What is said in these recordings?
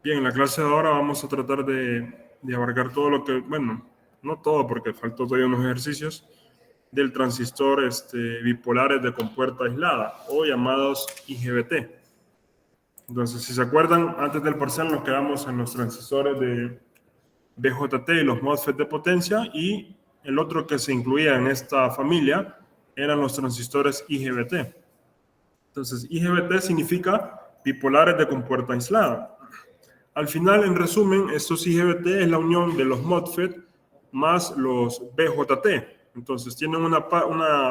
Bien, en la clase de ahora vamos a tratar de abarcar todo lo que, bueno, no todo porque faltó todavía unos ejercicios del transistor bipolares de compuerta aislada o llamados IGBT. Entonces, si se acuerdan, antes del parcial nos quedamos en los transistores de BJT y los MOSFET de potencia, y el otro que se incluía en esta familia eran los transistores IGBT. Entonces, IGBT significa bipolares de compuerta aislada. Al final, en resumen, estos IGBT es la unión de los MOSFET más los BJT. Entonces, tienen una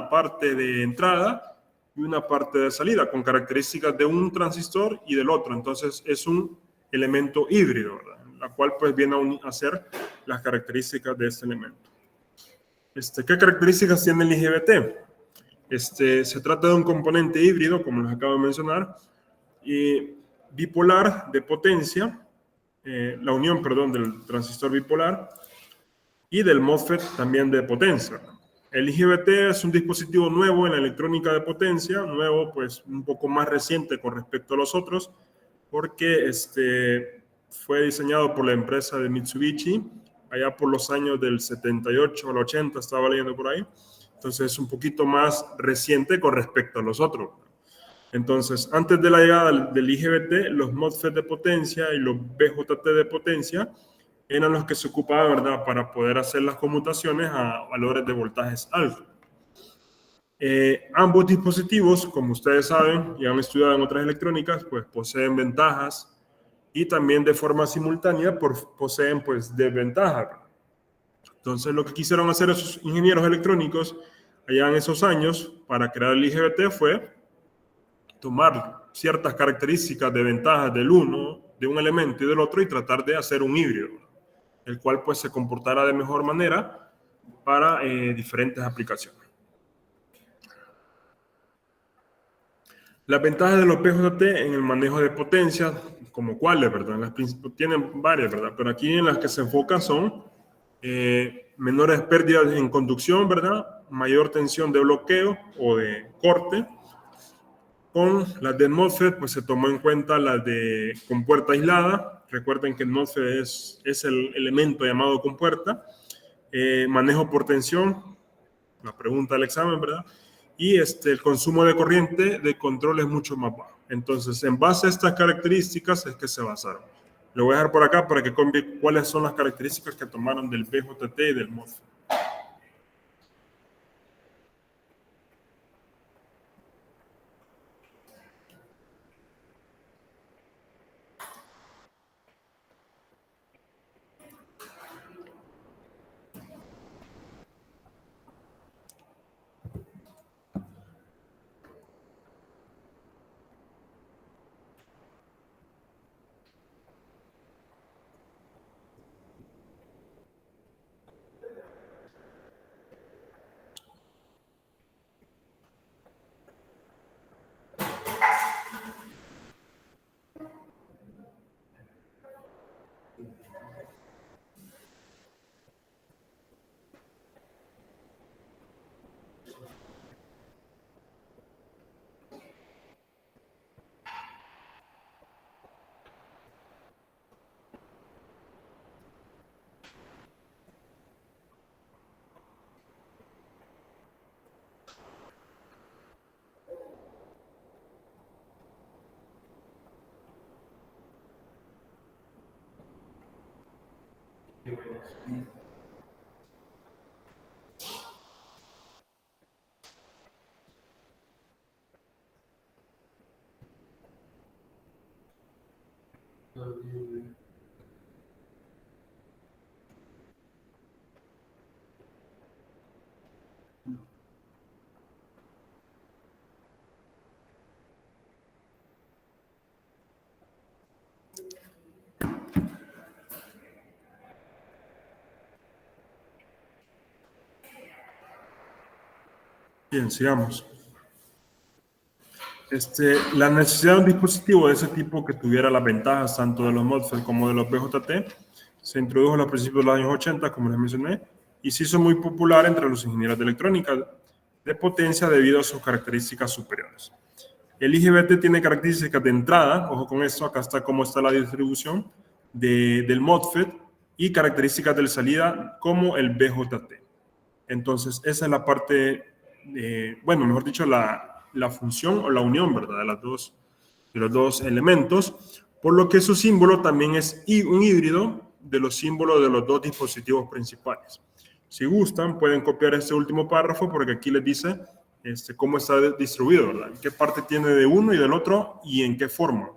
parte de entrada y una parte de salida, con características de un transistor y del otro. Entonces, es un elemento híbrido, ¿verdad? La cual pues viene a ser las características de este elemento. ¿Qué características tiene el IGBT? Se trata de un componente híbrido, como les acabo de mencionar, y bipolar de potencia, la unión, perdón, del transistor bipolar y del MOSFET también de potencia. El IGBT es un dispositivo nuevo en la electrónica de potencia, nuevo, pues un poco más reciente con respecto a los otros, porque fue diseñado por la empresa de Mitsubishi allá por los años del 78 al 80, estaba leyendo por ahí. Entonces es un poquito más reciente con respecto a los otros. Entonces, antes de la llegada del IGBT, los MOSFET de potencia y los BJT de potencia eran los que se ocupaban, ¿verdad?, para poder hacer las conmutaciones a valores de voltajes altos. Ambos dispositivos, como ustedes saben y han estudiado en otras electrónicas, pues poseen ventajas y también de forma simultánea poseen pues desventajas. Entonces, lo que quisieron hacer esos ingenieros electrónicos allá en esos años para crear el IGBT fue tomar ciertas características de ventajas de un elemento y del otro y tratar de hacer un híbrido, el cual pues se comportara de mejor manera para diferentes aplicaciones. Las ventajas de los BJT en el manejo de potencia, como cuáles, ¿verdad? Tienen varias, ¿verdad? Pero aquí en las que se enfocan son menores pérdidas en conducción, ¿verdad? Mayor tensión de bloqueo o de corte. Con las de MOSFET, pues se tomó en cuenta las de compuerta aislada. Recuerden que el MOSFET es el elemento llamado compuerta. Manejo por tensión, la pregunta del examen, ¿verdad? Y el consumo de corriente de control es mucho más bajo. Entonces, en base a estas características es que se basaron. Lo voy a dejar por acá para que compre cuáles son las características que tomaron del BJT y del MOSFET. Bien, sigamos. La necesidad de un dispositivo de ese tipo que tuviera las ventajas tanto de los MOSFET como de los BJT se introdujo a los principios de los años 80, como les mencioné, y se hizo muy popular entre los ingenieros de electrónica de potencia debido a sus características superiores. El IGBT tiene características de entrada, ojo con esto, acá está cómo está la distribución del MOSFET y características de salida como el BJT. Entonces, esa es la parte, bueno, mejor dicho, la función o la unión, ¿verdad? De los dos elementos, por lo que su símbolo también es un híbrido de los símbolos de los dos dispositivos principales. Si gustan, pueden copiar este último párrafo porque aquí les dice cómo está distribuido, ¿verdad? ¿Qué parte tiene de uno y del otro y en qué forma?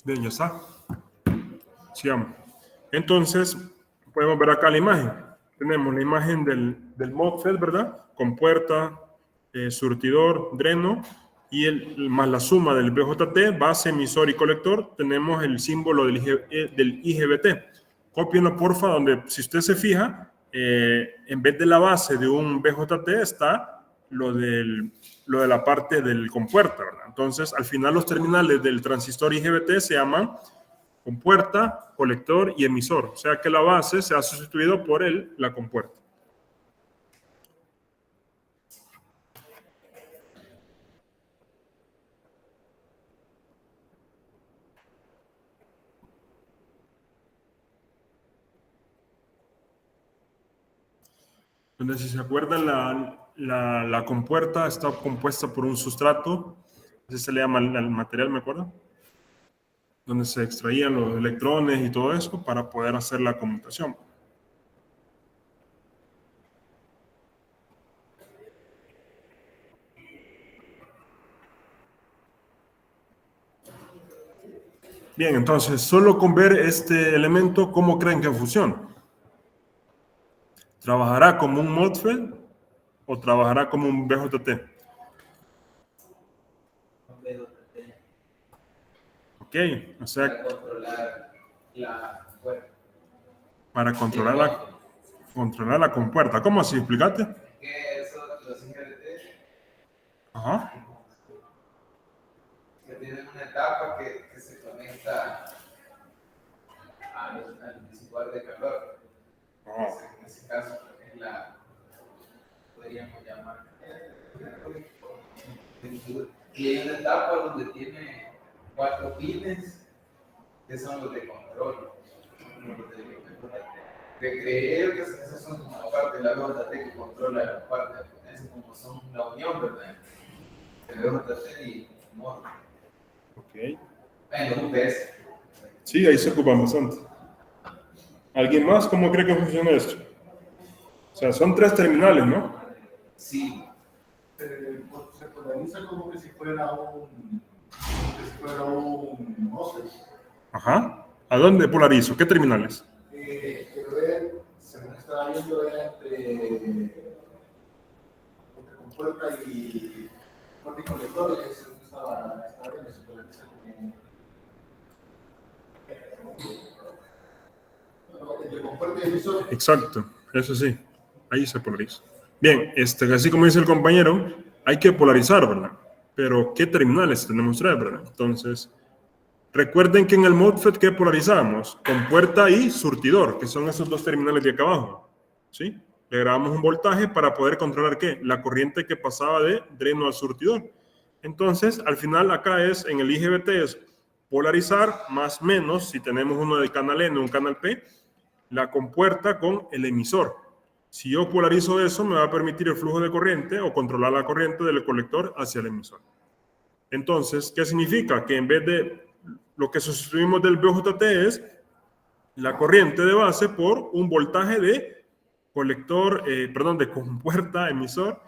Bien, ya está. Sigamos. Entonces, podemos ver acá la imagen. Tenemos la imagen del MOSFET, ¿verdad? Con puerta, surtidor, dreno, y más la suma del BJT, base, emisor y colector, tenemos el símbolo del IGBT. Cópienlo, porfa, donde, si usted se fija, en vez de la base de un BJT está lo de la parte del compuerta, ¿verdad? Entonces, al final los terminales del transistor IGBT se llaman compuerta, colector y emisor. O sea que la base se ha sustituido por la compuerta. Entonces, si se acuerdan, la compuerta está compuesta por un sustrato, ese se le llama el material, ¿me acuerdo? Donde se extraían los electrones y todo eso para poder hacer la conmutación. Bien, entonces, solo con ver este elemento, ¿cómo creen que funciona? ¿Trabajará como un MOSFET o trabajará como un BJT? Ok, o sea, para controlar la compuerta. ¿Cómo así? Explícate. Ajá. Que tienen una etapa que se conecta al disipar de calor. Oh. En ese caso es la, podríamos llamar, y hay una etapa donde tiene 4 pines que son los de control. De creer que esas son como la parte de la BJT que controla la parte de potencia, como son la unión, ¿verdad? El BJT y el modo. Ok. Bueno, UPS. Sí, ahí se ocupan bastante. ¿Alguien más? ¿Cómo cree que funciona esto? O sea, son 3 terminales, ¿no? Sí, se polariza como que si fuera un MOSFET. Ajá. ¿A dónde polarizo? ¿Qué terminales? Quiero ver, según estaba viendo, era entre compuerta y colectores, según estaba viendo, se polariza entre compuerta y emisor. Exacto, eso sí, ahí se polariza. Bien, así como dice el compañero, hay que polarizar, ¿verdad? Pero, ¿qué terminales tenemos que traer, verdad? Entonces, recuerden que en el MOSFET, ¿qué polarizamos? Compuerta y surtidor, que son esos dos terminales de acá abajo, ¿sí? Le grabamos un voltaje para poder controlar, ¿qué? La corriente que pasaba de dreno al surtidor. Entonces, al final acá en el IGBT es polarizar más menos, si tenemos uno del canal N o un canal P, la compuerta con el emisor. Si yo polarizo eso, me va a permitir el flujo de corriente o controlar la corriente del colector hacia el emisor. Entonces, ¿qué significa? Que en vez de lo que sustituimos del BJT es la corriente de base por un voltaje de de compuerta emisor,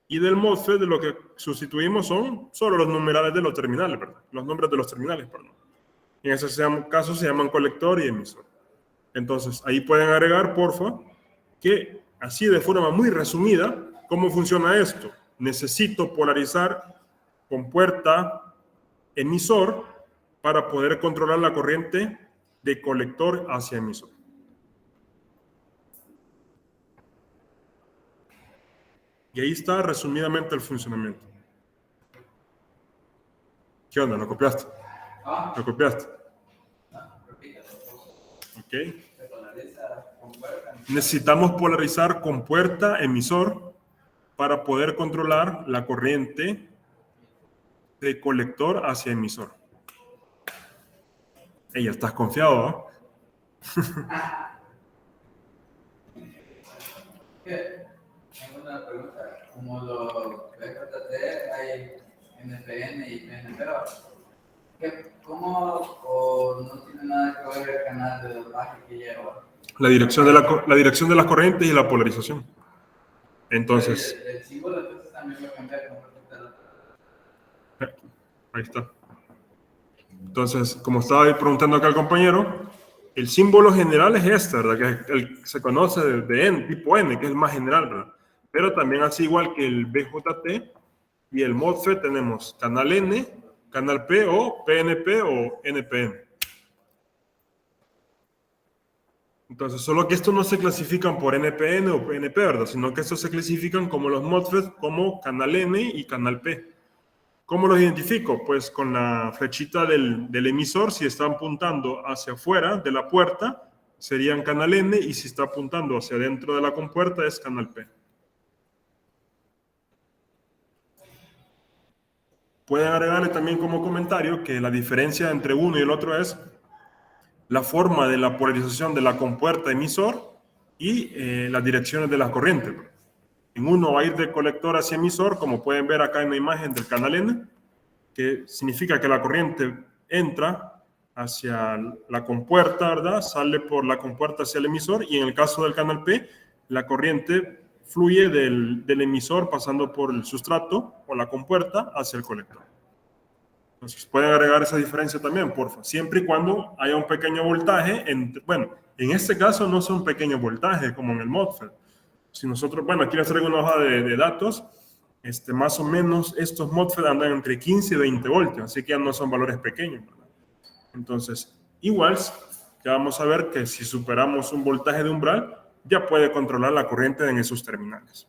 y del MOSFET de lo que sustituimos son solo los numerales de los terminales, ¿verdad? Los nombres de los terminales, perdón. En ese caso se llaman colector y emisor. Entonces, ahí pueden agregar, porfa, que así de forma muy resumida, ¿cómo funciona esto? Necesito polarizar compuerta emisor para poder controlar la corriente de colector hacia emisor. Y ahí está resumidamente el funcionamiento. ¿Qué onda? ¿Lo copiaste? ¿Lo copiaste? Ok. Necesitamos polarizar compuerta emisor para poder controlar la corriente de colector hacia emisor. Ya estás confiado, ¿no? Tengo una pregunta. Como los BJT hay NPN y PNP, ¿cómo o no tiene nada que ver el canal de dopaje que lleva? La dirección de las corrientes y la polarización. Entonces, El símbolo entonces también va a cambiar con respecto a la... ahí está. Entonces, como estaba preguntando acá el compañero, el símbolo general es este, ¿verdad? Que se conoce de N, tipo N, que es el más general, ¿verdad? Pero también así igual que el BJT y el MOSFET tenemos canal N, canal P o PNP o NPN. Entonces, solo que estos no se clasifican por NPN o PNP, ¿verdad? Sino que estos se clasifican como los MOSFET, como canal N y canal P. ¿Cómo los identifico? Pues con la flechita del emisor, si está apuntando hacia afuera de la puerta, serían canal N, y si está apuntando hacia dentro de la compuerta es canal P. Pueden agregarle también como comentario que la diferencia entre uno y el otro es la forma de la polarización de la compuerta emisor y las direcciones de la corriente. En uno va a ir de colector hacia emisor, como pueden ver acá en la imagen del canal N, que significa que la corriente entra hacia la compuerta, ¿verdad? Sale por la compuerta hacia el emisor, y en el caso del canal P, la corriente fluye del emisor pasando por el sustrato o la compuerta hacia el colector. Entonces pueden agregar esa diferencia también, porfa, siempre y cuando haya un pequeño voltaje. Bueno, en este caso no son pequeños voltajes como en el MOSFET. Si nosotros, bueno, aquí les traigo una hoja de datos. Más o menos estos MOSFET andan entre 15 y 20 voltios, así que ya no son valores pequeños, ¿verdad? Entonces, igual, ya vamos a ver que si superamos un voltaje de umbral, ya puede controlar la corriente en esos terminales.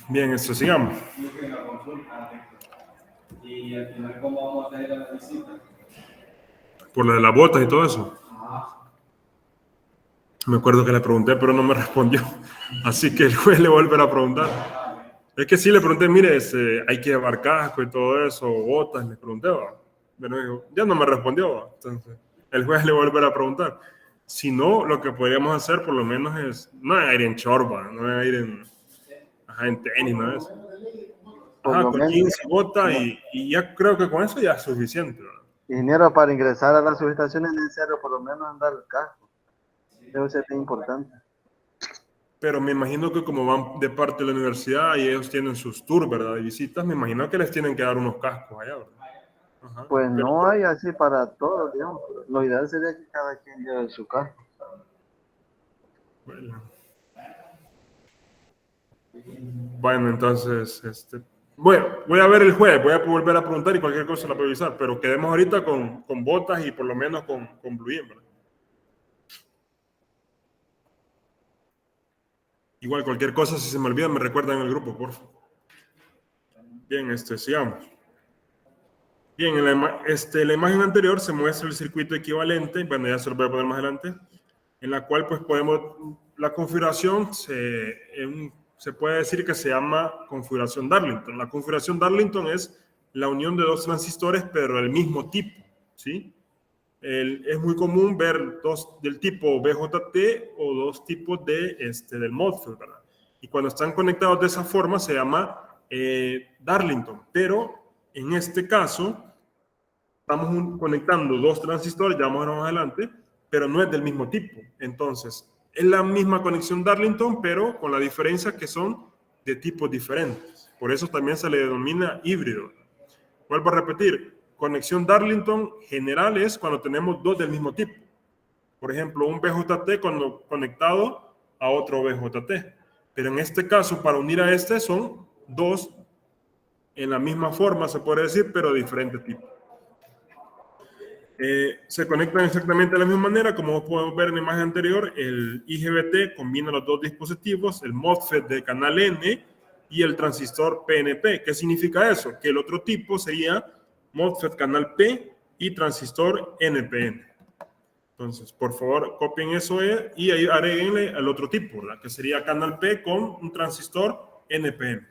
Bien, esto sigamos. Yo fui en la consulta. Y al final, ¿cómo vamos a ir a la visita? Por lo de las botas y todo eso. Me acuerdo que le pregunté, pero no me respondió. Así que el juez le volverá a preguntar. Es que sí le pregunté, mire, hay que llevar casco y todo eso, botas, le pregunté, ¿va? Pero dijo, ya no me respondió, ¿va? Entonces, el juez le volverá a preguntar. Si no, lo que podríamos hacer por lo menos es, no es ir en short, ¿va? No es ir en tenis, no es. Por Ajá, lo con menos, jeans y bota y ya creo que con eso ya es suficiente, ¿va? ingeniero, para ingresar a las subestaciones es necesario por lo menos andar el casco. Debe ser bien importante. Pero me imagino que como van de parte de la universidad y ellos tienen sus tours, ¿verdad? De visitas, me imagino que les tienen que dar unos cascos allá, ¿verdad? Ajá. Pues Pero, no hay así para todos, digamos. Lo ideal sería que cada quien lleve su casco. bueno, entonces, bueno, voy a ver el jueves, voy a volver a preguntar y cualquier cosa la puedo avisar, pero quedemos ahorita con botas y por lo menos con Blue Jean, ¿verdad? Igual, cualquier cosa, si se me olvida, me recuerdan en el grupo, por favor. Bien, sigamos. Bien, en la imagen anterior se muestra el circuito equivalente, bueno, ya se lo voy a poner más adelante, en la cual pues la configuración se puede decir que se llama configuración Darlington. La configuración Darlington es la unión de dos transistores, pero del mismo tipo, ¿sí? Es muy común ver dos del tipo BJT o dos tipos del MOSFET, ¿verdad? Y cuando están conectados de esa forma se llama Darlington, pero en este caso estamos conectando dos transistores, ya vamos a ver más adelante, pero no es del mismo tipo. Entonces, es la misma conexión Darlington, pero con la diferencia que son de tipos diferentes. Por eso también se le denomina híbrido. Vuelvo a repetir, conexión Darlington general es cuando tenemos dos del mismo tipo. Por ejemplo, un BJT conectado a otro BJT. Pero en este caso, para unir a son dos en la misma forma, se puede decir, pero de diferente tipo. Se conectan exactamente de la misma manera, como podemos ver en la imagen anterior, el IGBT combina los dos dispositivos, el MOSFET de canal N y el transistor PNP. ¿Qué significa eso? Que el otro tipo sería MOSFET canal P y transistor NPN. Entonces, por favor, copien eso y ahí agreguenle al otro tipo, ¿verdad? Que sería canal P con un transistor NPN.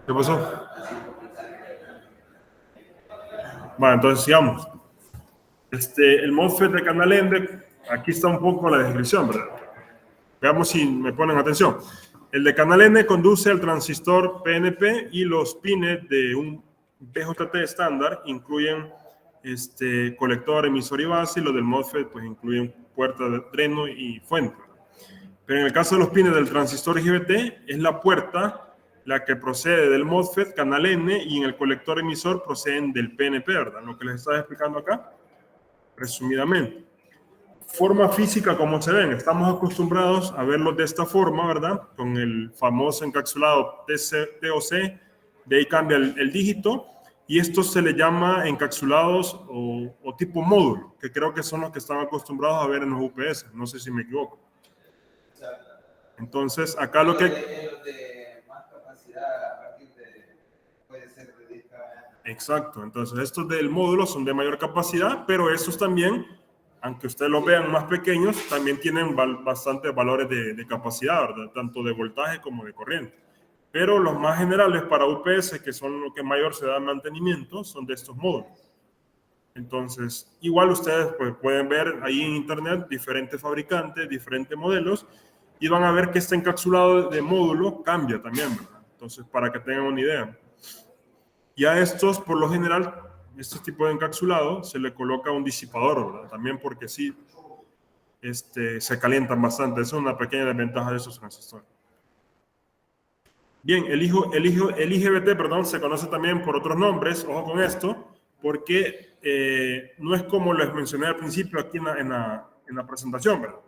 ¿Qué pasó? Bueno, entonces sigamos. El MOSFET de canal N, aquí está un poco la descripción, ¿verdad? Veamos si me ponen atención. El de canal N conduce al transistor PNP y los pines de un BJT estándar incluyen colector, emisor y base, y los del MOSFET pues incluyen puerta de dreno y fuente. Pero en el caso de los pines del transistor IGBT, es la puerta la que procede del MOSFET canal N y en el colector emisor proceden del PNP, ¿verdad? Lo que les estaba explicando acá, resumidamente. Forma física, como se ven, estamos acostumbrados a verlos de esta forma, ¿verdad? Con el famoso encapsulado TOC, de ahí cambia el dígito, y estos se le llama encapsulados o tipo módulo, que creo que son los que están acostumbrados a ver en los UPS, no sé si me equivoco. Entonces, acá lo que... de más capacidad a partir de... puede ser de 10 kW. Exacto, entonces estos del módulo son de mayor capacidad, pero estos también, aunque ustedes los vean más pequeños, también tienen bastantes valores de capacidad, ¿verdad? Tanto de voltaje como de corriente. Pero los más generales para UPS, que son los que mayor se da mantenimiento, son de estos módulos. Entonces, igual ustedes pues, pueden ver ahí en internet diferentes fabricantes, diferentes modelos, y van a ver que este encapsulado de módulo cambia también, ¿verdad? Entonces, para que tengan una idea. Y a estos, por lo general, este tipo de encapsulado se le coloca un disipador, ¿verdad? También porque sí, se calientan bastante. Esa es una pequeña desventaja de esos transistores. Bien, el IGBT, perdón, se conoce también por otros nombres, ojo con esto, porque no es como les mencioné al principio aquí en la presentación, ¿verdad?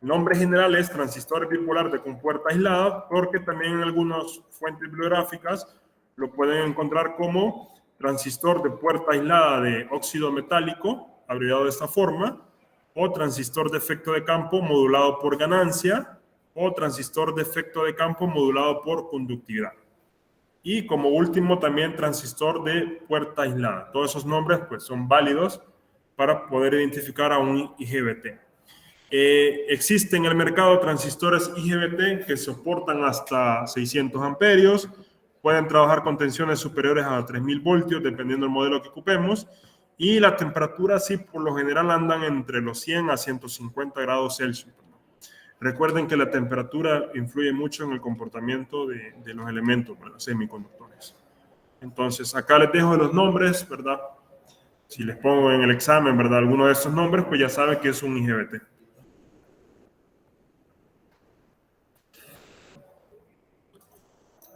El nombre general es transistor bipolar de compuerta aislada, porque también en algunas fuentes bibliográficas lo pueden encontrar como transistor de puerta aislada de óxido metálico, abreviado de esta forma, o transistor de efecto de campo modulado por ganancia, o transistor de efecto de campo modulado por conductividad. Y como último también transistor de puerta aislada. Todos esos nombres pues son válidos para poder identificar a un IGBT. Existen en el mercado transistores IGBT que soportan hasta 600 amperios, pueden trabajar con tensiones superiores a 3000 voltios dependiendo del modelo que ocupemos, y la temperatura sí por lo general andan entre los 100 a 150 grados Celsius. Recuerden que la temperatura influye mucho en el comportamiento de los elementos, ¿verdad? Semiconductores. Entonces, acá les dejo los nombres, ¿verdad? Si les pongo en el examen, ¿verdad? Alguno de estos nombres, pues ya saben que es un IGBT.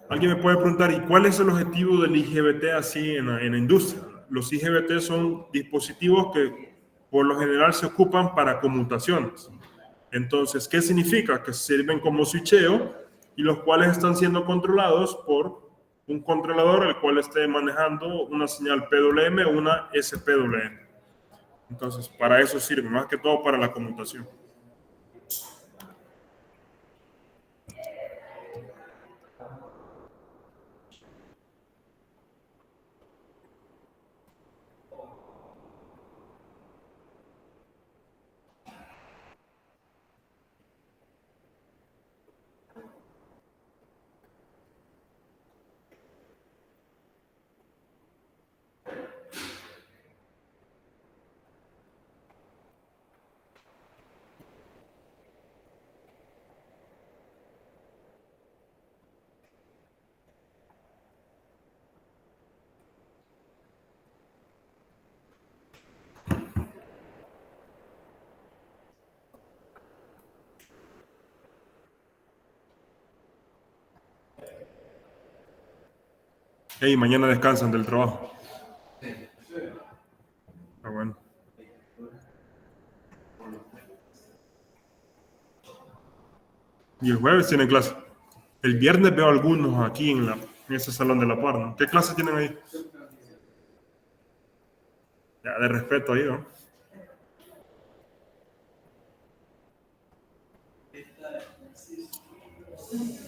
Alguien me puede preguntar, ¿y cuál es el objetivo del IGBT así en la industria? Los IGBT son dispositivos que por lo general se ocupan para conmutaciones. Entonces, ¿qué significa? Que sirven como switcheo y los cuales están siendo controlados por un controlador el cual esté manejando una señal PWM o una SPWM. Entonces, para eso sirve, más que todo para la conmutación. Hey, mañana descansan del trabajo. Ah, bueno. Y el jueves tienen clase. El viernes veo algunos aquí en ese salón de la par, ¿no? ¿Qué clase tienen ahí? Ya, de respeto ahí, ¿no?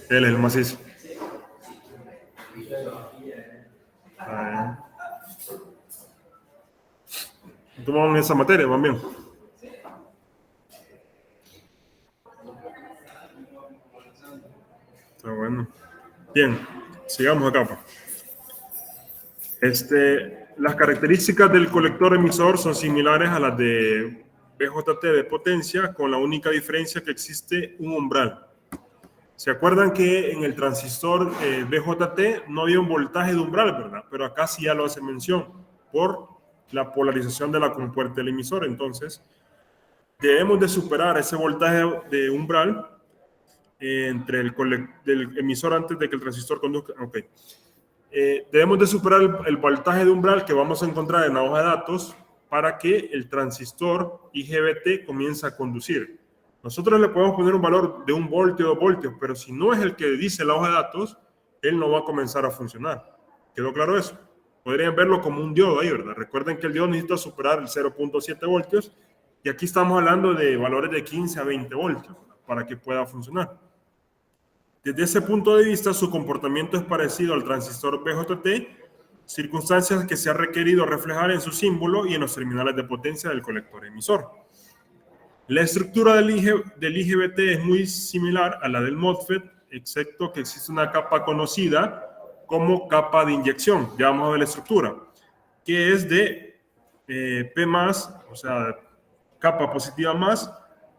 Él es el macizo. ¿Tomaron esa materia también? Está bueno. Bien, sigamos acá. Las características del colector emisor son similares a las de BJT de potencia, con la única diferencia que existe un umbral. ¿Se acuerdan que en el transistor BJT no había un voltaje de umbral, verdad? Pero acá sí ya lo hace mención por la polarización de la compuerta del emisor. Entonces, debemos de superar ese voltaje de umbral entre del emisor antes de que el transistor conduzca. Ok. Debemos de superar el voltaje de umbral que vamos a encontrar en la hoja de datos para que el transistor IGBT comience a conducir. Nosotros le podemos poner un valor de 1 voltio o 2 voltios, pero si no es el que dice la hoja de datos, él no va a comenzar a funcionar. ¿Quedó claro eso? Podrían verlo como un diodo ahí, ¿verdad? Recuerden que el diodo necesita superar el 0.7 voltios y aquí estamos hablando de valores de 15 a 20 voltios para que pueda funcionar. Desde ese punto de vista, su comportamiento es parecido al transistor BJT, circunstancias que se ha requerido reflejar en su símbolo y en los terminales de potencia del colector emisor. La estructura del IGBT es muy similar a la del MOSFET, excepto que existe una capa conocida como capa de inyección. Ya vamos a ver la estructura, que es de P+, o sea, capa positiva más,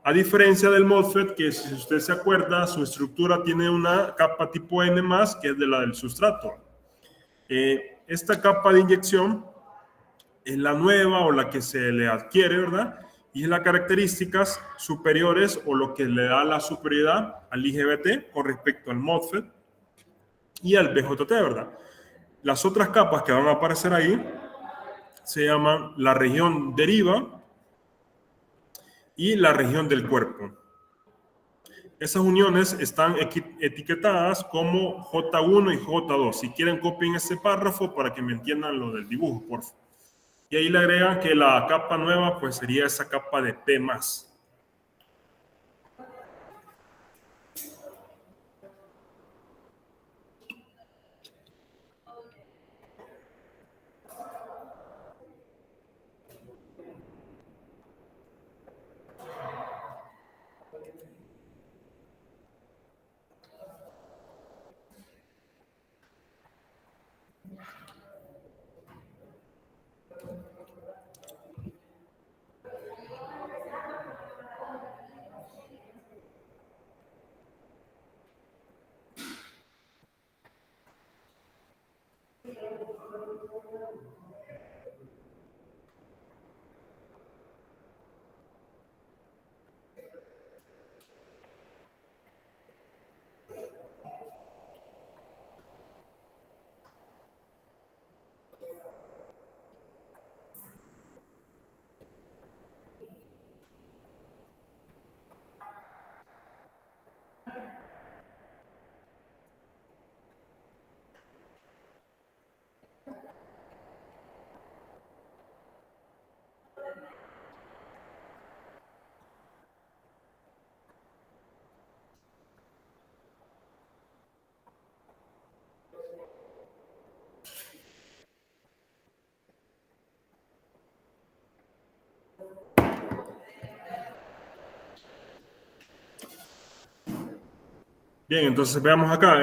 a diferencia del MOSFET, que si usted se acuerda, su estructura tiene una capa tipo N+, que es de la del sustrato. Esta capa de inyección es la nueva o la que se le adquiere, ¿verdad? Y es las características superiores o lo que le da la superioridad al IGBT con respecto al MOSFET y al BJT, ¿verdad? Las otras capas que van a aparecer ahí se llaman la región deriva y la región del cuerpo. Esas uniones están etiquetadas como J1 y J2. Si quieren, copien ese párrafo para que me entiendan lo del dibujo, por favor. Y ahí le agregan que la capa nueva pues sería esa capa de P+. Bien, entonces veamos acá,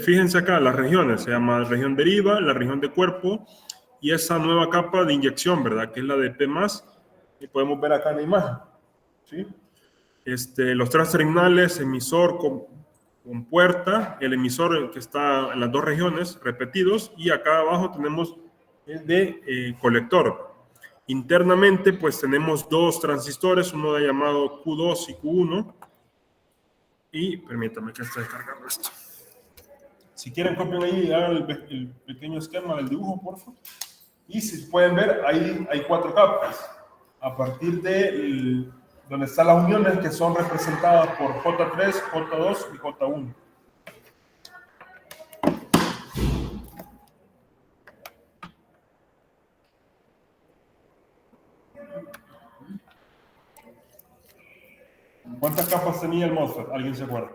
fíjense acá las regiones, se llama región deriva, la región de cuerpo y esa nueva capa de inyección, ¿verdad? Que es la de P+, y podemos ver acá en la imagen, ¿sí? Los tres terminales, emisor con puerta, el emisor que está en las dos regiones repetidos y acá abajo tenemos el de colector. Internamente pues tenemos dos transistores, uno llamado Q2 y Q1. Y permítame que esté descargando esto. Si quieren, copien ahí y hagan el pequeño esquema del dibujo, por favor. Y si pueden ver, ahí hay cuatro capas. A partir de donde están las uniones que son representadas por J3, J2 y J1. ¿Cuántas capas tenía el MOSFET? ¿Alguien se acuerda?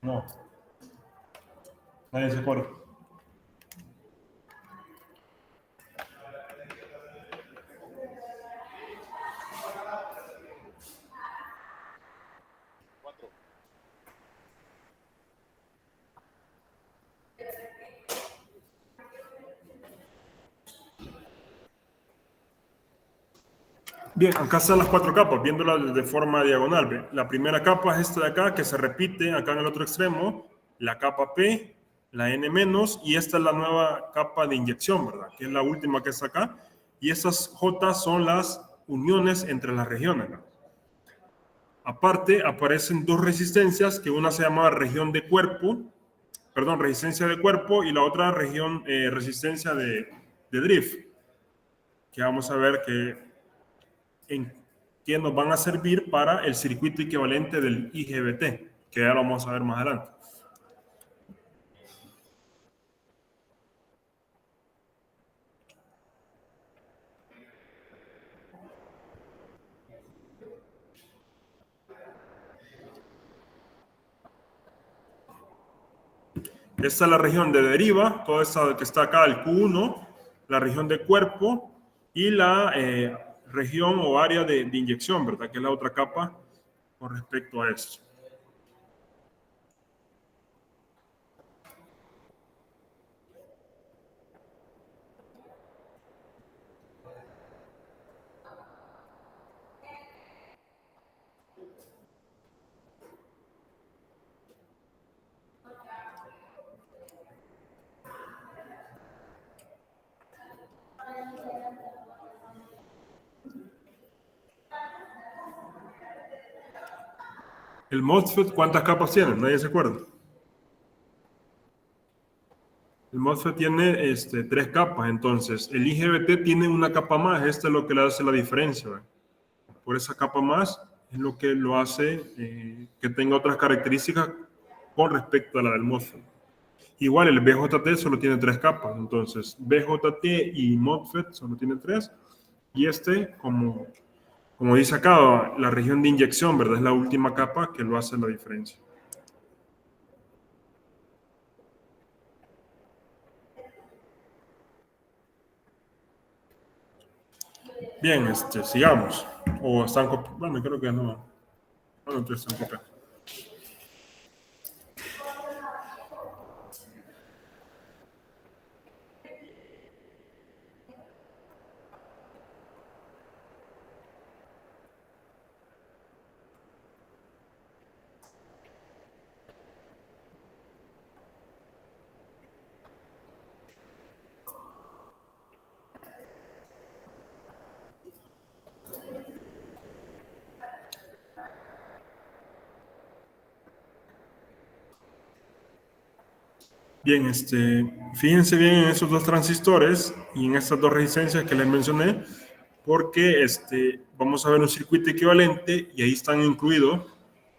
No. Nadie se acuerda. Bien, acá están las cuatro capas, viéndolas de forma diagonal. ¿Ve? La primera capa es esta de acá, que se repite acá en el otro extremo. La capa P, la N-, y esta es la nueva capa de inyección, ¿verdad? Que es la última que está acá. Y esas J son las uniones entre las regiones, ¿verdad? Aparte, aparecen dos resistencias, que una se llama región de cuerpo, perdón, resistencia de cuerpo, y la otra región, resistencia de drift, que vamos a ver que nos van a servir para el circuito equivalente del IGBT, que ya lo vamos a ver más adelante. Esta es la región de deriva, toda esta que está acá, el Q1, la región de cuerpo y la región o área de inyección, ¿verdad? Que es la otra capa con respecto a esto. El MOSFET, ¿cuántas capas tiene? Nadie se acuerda. El MOSFET tiene 3 capas, entonces el IGBT tiene una capa más. Esta es lo que le hace la diferencia, ¿verdad? Por esa capa más es lo que lo hace que tenga otras características con respecto a la del MOSFET. Igual el BJT solo tiene 3 capas, entonces BJT y MOSFET solo tienen 3. Y como dice acá, la región de inyección, ¿verdad? Es la última capa que lo hace la diferencia. Bien, sigamos. O están copiando. Bueno, creo que no. Bueno, entonces están copiando. Bien, fíjense bien en esos 2 transistores y en estas 2 resistencias que les mencioné, porque vamos a ver un circuito equivalente y ahí están incluidos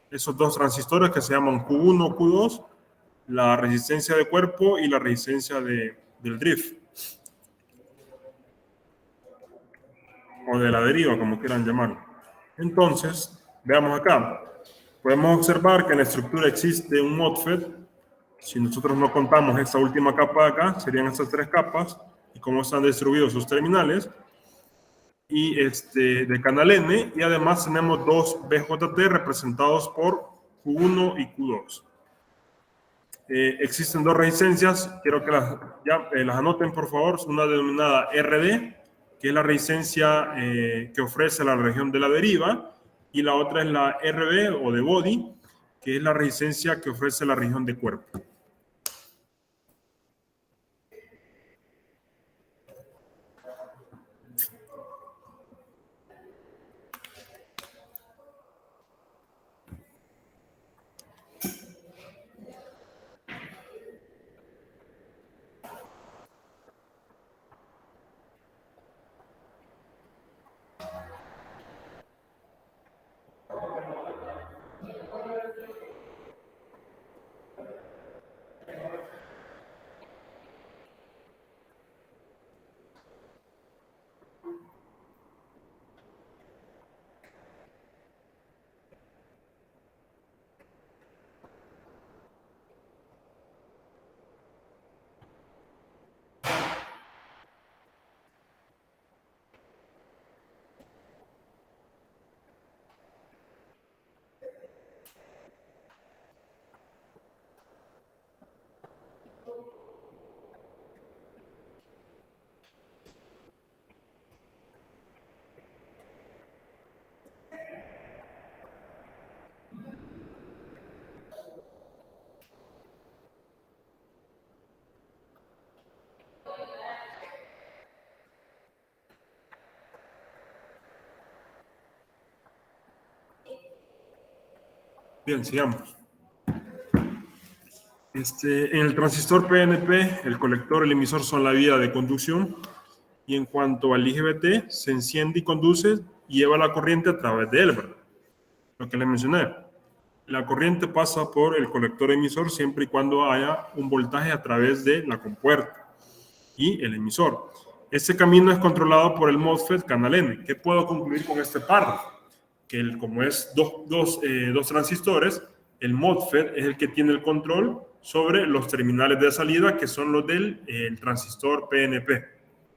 esos 2 transistores que se llaman Q1, Q2, la resistencia de cuerpo y la resistencia del drift, o de la deriva, como quieran llamarlo. Entonces, veamos acá. Podemos observar que en la estructura existe un MOSFET. Si nosotros no contamos esta última capa de acá, serían estas 3 capas, y cómo están distribuidos sus terminales, y de canal N, y además tenemos 2 BJT representados por Q1 y Q2. Existen 2 resistencias, quiero que las anoten por favor, una denominada RD, que es la resistencia que ofrece la región de la deriva, y la otra es la RB o de body, que es la resistencia que ofrece la región de cuerpo. Bien, sigamos. En el transistor PNP, el colector y el emisor son la vía de conducción, y en cuanto al IGBT, se enciende y conduce y lleva la corriente a través de él, ¿verdad? Lo que les mencioné. La corriente pasa por el colector emisor siempre y cuando haya un voltaje a través de la compuerta y el emisor. Este camino es controlado por el MOSFET canal N. ¿Qué puedo concluir con este párrafo? Que como es dos transistores, el MOSFET es el que tiene el control sobre los terminales de salida, que son los del transistor PNP,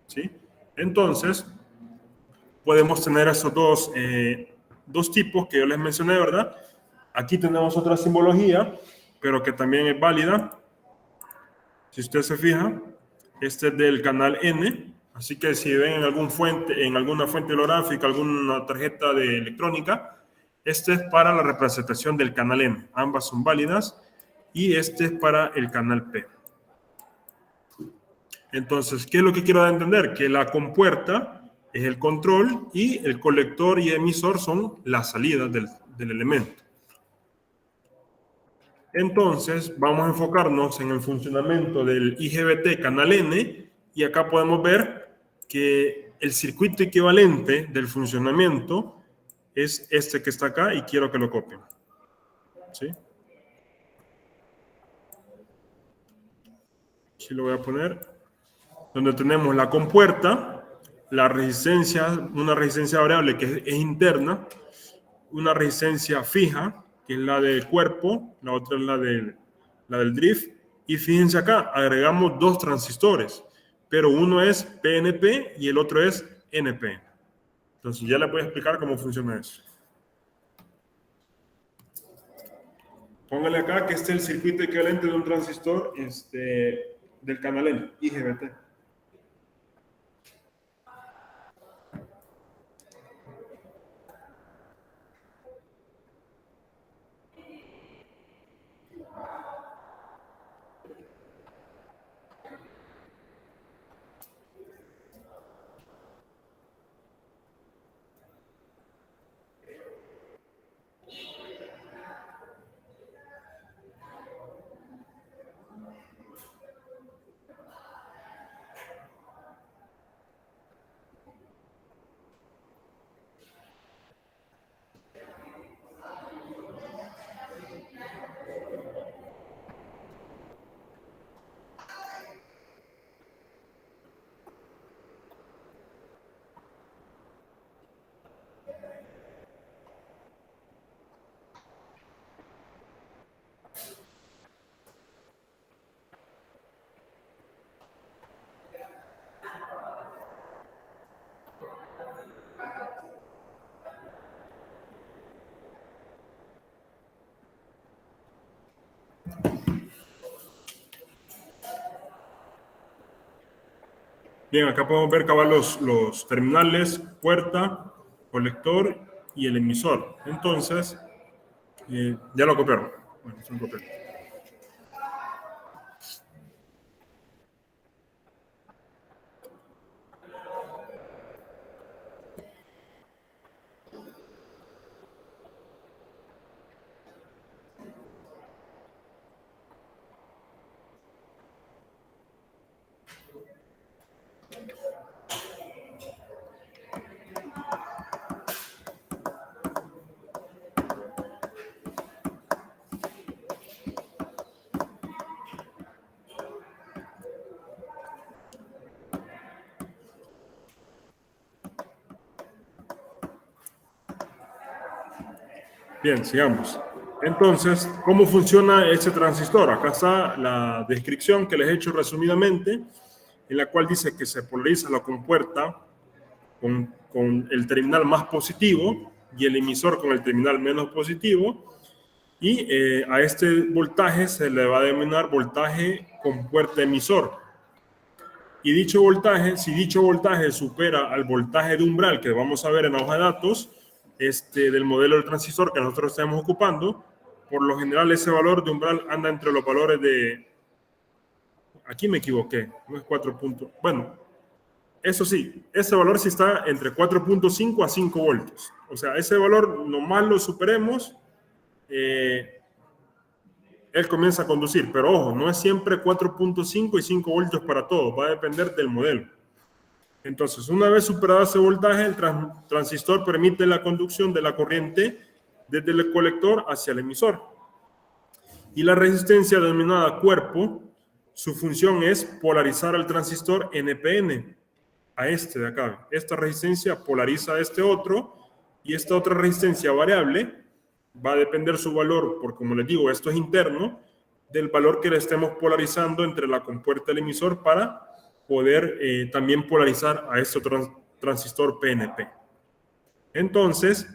¿sí? Entonces, podemos tener esos dos tipos que yo les mencioné, ¿verdad? Aquí tenemos otra simbología, pero que también es válida. Si usted se fija, este es del canal N. Así que si ven en alguna fuente holográfica, alguna tarjeta de electrónica, este es para la representación del canal N. Ambas son válidas. Y este es para el canal P. Entonces, ¿qué es lo que quiero entender? Que la compuerta es el control y el colector y emisor son las salidas del elemento. Entonces, vamos a enfocarnos en el funcionamiento del IGBT canal N y acá podemos ver que el circuito equivalente del funcionamiento es este que está acá y quiero que lo copien. ¿Sí? Aquí lo voy a poner. Donde tenemos la compuerta, la resistencia, una resistencia variable que es interna, una resistencia fija, que es la del cuerpo, la otra es la del drift. Y fíjense acá, agregamos dos transistores, pero uno es PNP y el otro es NP. Entonces ya les voy a explicar cómo funciona eso. Póngale acá que este es el circuito equivalente de un transistor del canal N, IGBT. Bien, acá podemos ver cabal los terminales, puerta, colector y el emisor. Entonces, ya lo copiaron. Bueno, se lo copiaron. Bien, sigamos. Entonces, ¿cómo funciona este transistor? Acá está la descripción que les he hecho resumidamente, en la cual dice que se polariza la compuerta con el terminal más positivo y el emisor con el terminal menos positivo. Y a este voltaje se le va a denominar voltaje compuerta emisor. Y dicho voltaje, si dicho voltaje supera al voltaje de umbral que vamos a ver en la hoja de datos, del modelo del transistor que nosotros estamos ocupando, por lo general ese valor de umbral anda entre los valores de... Aquí me equivoqué, no es 4 puntos. Bueno, eso sí, ese valor sí está entre 4.5 a 5 voltios. O sea, ese valor nomás lo superemos, él comienza a conducir. Pero ojo, no es siempre 4.5 y 5 voltios para todo, va a depender del modelo. Entonces, una vez superado ese voltaje, el transistor permite la conducción de la corriente desde el colector hacia el emisor. Y la resistencia denominada cuerpo, su función es polarizar al transistor NPN, a este de acá. Esta resistencia polariza a este otro, y esta otra resistencia variable va a depender su valor, porque como les digo, esto es interno, del valor que le estemos polarizando entre la compuerta y el emisor para poder también polarizar a este transistor PNP. Entonces,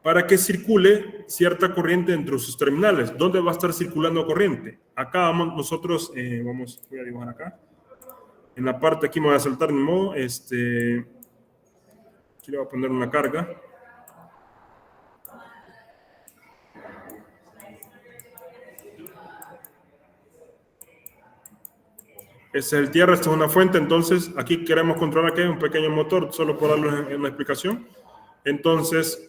para que circule cierta corriente entre sus terminales, ¿dónde va a estar circulando corriente? Acá vamos, nosotros, voy a dibujar acá. En la parte aquí me voy a saltar de modo, aquí le voy a poner una carga. Este es el tierra, esta es una fuente, entonces aquí queremos controlar que hay un pequeño motor, solo por darles una explicación. Entonces,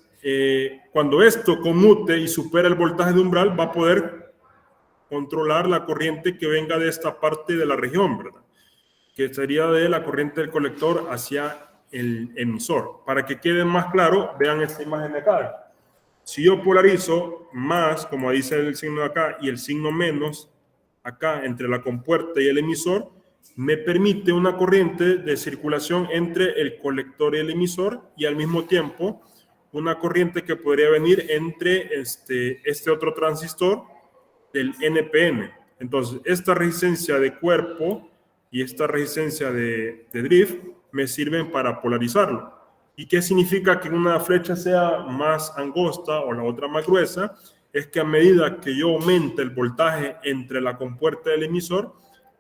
cuando esto conmute y supera el voltaje de umbral, va a poder controlar la corriente que venga de esta parte de la región, ¿verdad? Que sería de la corriente del colector hacia el emisor. Para que quede más claro, vean esta imagen de acá. Si yo polarizo más, como dice el signo de acá, y el signo menos, acá entre la compuerta y el emisor, me permite una corriente de circulación entre el colector y el emisor, y al mismo tiempo una corriente que podría venir entre este otro transistor del NPN. Entonces, esta resistencia de cuerpo y esta resistencia de drift me sirven para polarizarlo. ¿Y qué significa que una flecha sea más angosta o la otra más gruesa? Es que a medida que yo aumente el voltaje entre la compuerta y el emisor,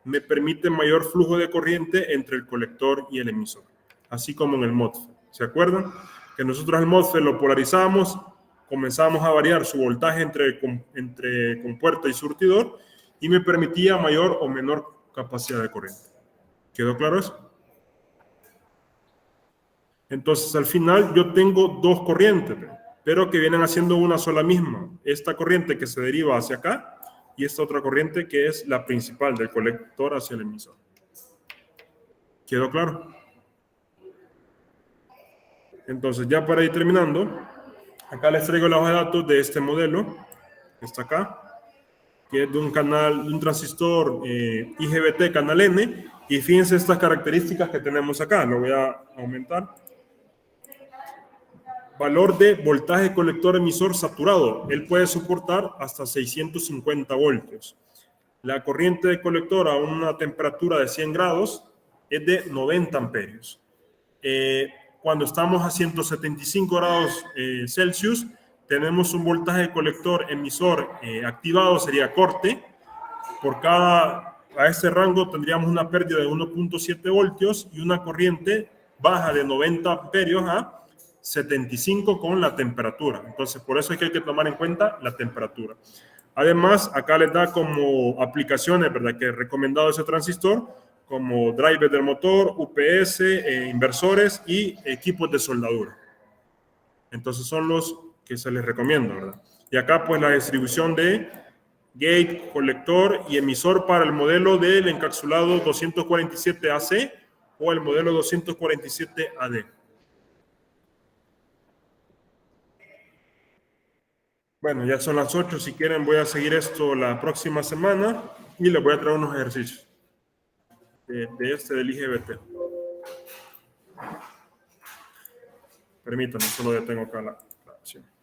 me permite mayor flujo de corriente entre el colector y el emisor, así como en el MOSFET. ¿Se acuerdan? Que nosotros el MOSFET lo polarizamos, comenzamos a variar su voltaje entre compuerta y surtidor y me permitía mayor o menor capacidad de corriente. ¿Quedó claro eso? Entonces, al final, yo tengo dos corrientes, pero que vienen haciendo una sola misma. Esta corriente que se deriva hacia acá y esta otra corriente que es la principal del colector hacia el emisor. ¿Quedó claro? Entonces, ya para ir terminando, acá les traigo la hoja de datos de este modelo, que está acá, que es de un canal, de un transistor IGBT canal N, y fíjense estas características que tenemos acá. Lo voy a aumentar. Valor de voltaje colector emisor saturado. Él puede soportar hasta 650 voltios. La corriente de colector a una temperatura de 100 grados es de 90 amperios. Cuando estamos a 175 grados Celsius, tenemos un voltaje colector emisor activado, sería corte. A este rango tendríamos una pérdida de 1.7 voltios y una corriente baja de 90 amperios a 75 con la temperatura. Entonces, por eso es que hay que tomar en cuenta la temperatura. Además, acá les da como aplicaciones, ¿verdad?, que he recomendado ese transistor, como driver del motor, UPS, inversores y equipos de soldadura. Entonces, son los que se les recomienda, ¿verdad? Y acá, pues, la distribución de gate, colector y emisor para el modelo del encapsulado 247AC o el modelo 247AD. Bueno, ya son las 8. Si quieren, voy a seguir esto la próxima semana y les voy a traer unos ejercicios del IGBT. Permítanme, solo detengo acá la acción.